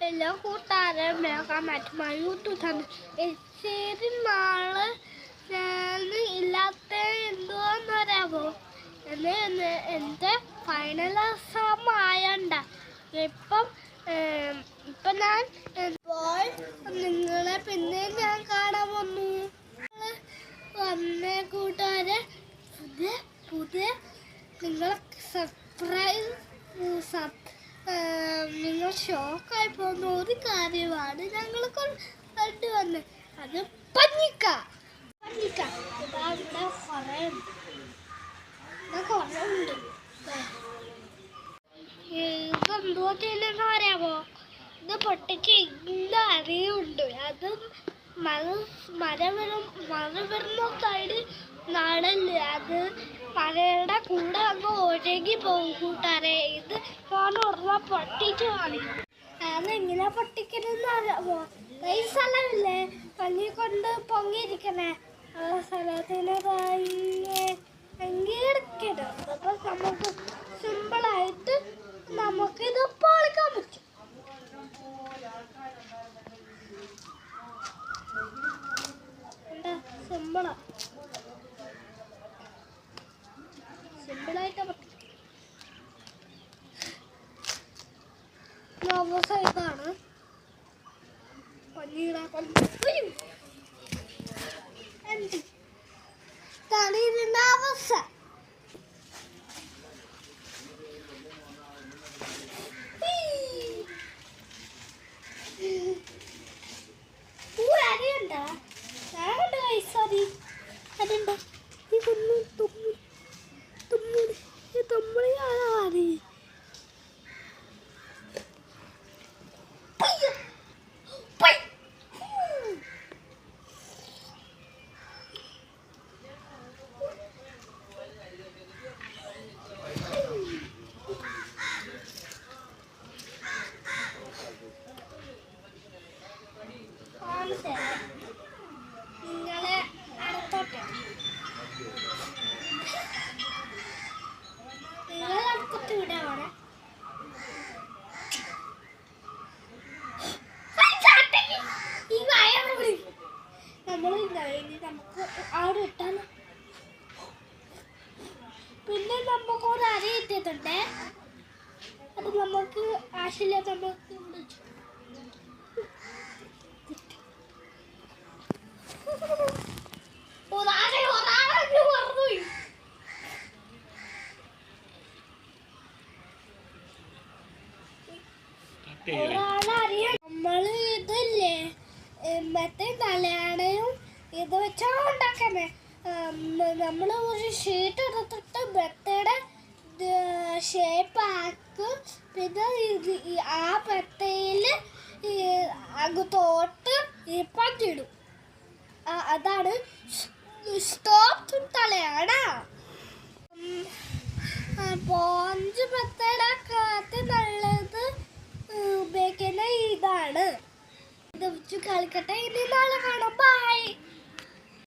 എല്ലാ കൂട്ടുകാരും welcome back to my YouTube channel. ശരി, നാളെ ഞാൻ ഇല്ലാത്ത എന്തുവാന്ന് പറയാമോ? എൻ്റെ ഫൈനൽ എക്സാം ആയണ്ട. ഇപ്പം ഞാൻ ഇപ്പോൾ നിങ്ങളെ പിന്നെ ഞാൻ കാണാൻ വന്നേ കൂട്ടുകാരെ. പുതിയ നിങ്ങളെ നിങ്ങൾ ഷോക്കായി പോകുന്ന ഒരു കാര്യമാണ് ഞങ്ങൾ കൊണ്ടുവന്നത്. അത് പഞ്ഞിക്ക. ഇവിടെ കുറേ ഉണ്ട്. ഇതെന്തോന്ന് പറയാമോ? ഇത് പൊട്ടിക്ക് ഇന്ന അറിയുണ്ട്. അത് മഴ വരുന്ന സൈഡ് നാടല്ലേ, അത് മഴയുടെ കൂടെ അങ്ങ് ഒഴുകി പോകും കൂട്ടാരെ. ഇത് ഞാൻ ഉറങ്ങാൻ പൊട്ടിച്ച് കാണിക്കും. അതെങ്ങനെ പൊട്ടിക്കലെന്ന് അറിയാമോ? ഈ സ്ഥലമില്ലേ പള്ളി കൊണ്ട് പൊങ്ങിയിരിക്കണേ, ആ സ്ഥലത്തിന് എടുക്കരുത്. അപ്പൊ നമുക്ക് സിമ്പിളായിട്ട് നമുക്കിത് പൊളിക്കാൻ പറ്റും. എന്താ സിമ്പിളായിട്ട് പറ്റും. ഇതാണ് ഇതിന്റെ അവസ്ഥ. അതുണ്ടോ ഇതൊന്നും തുമ്മിയാണ്. നിങ്ങളെ അടുത്തോട്ടെ വിടാണ്. നമുക്ക് അവിടെ ഇട്ടാലോ. പിന്നെ നമുക്ക് ഒരു അരി ഇട്ടിട്ടുണ്ട്. അത് നമുക്ക് ആശയില്ലാത്ത നമുക്ക് നമ്മള് ഇതല്ലേ മറ്റേ തലയാണയും ഇത് വെച്ചാണ് ഉണ്ടാക്കണേ. നമ്മൾ ഒരു ഷീറ്റ് എടുത്തിട്ട് ബത്തയുടെ ഷേപ്പ് ആക്കും. പിന്നെ ആ ബത്തയിൽ അകത്തോട്ട് പഞ്ഞിടും. അതാണ് സ്റ്റോപ്പ് തലയാണ. പോഞ്ച് ബത്തയുടെ കാത്ത് നല്ലത് ഉപയോഗിക്കുന്ന ഇതാണ്. ഇത് വെച്ച് കളിക്കട്ടെ. ഇനി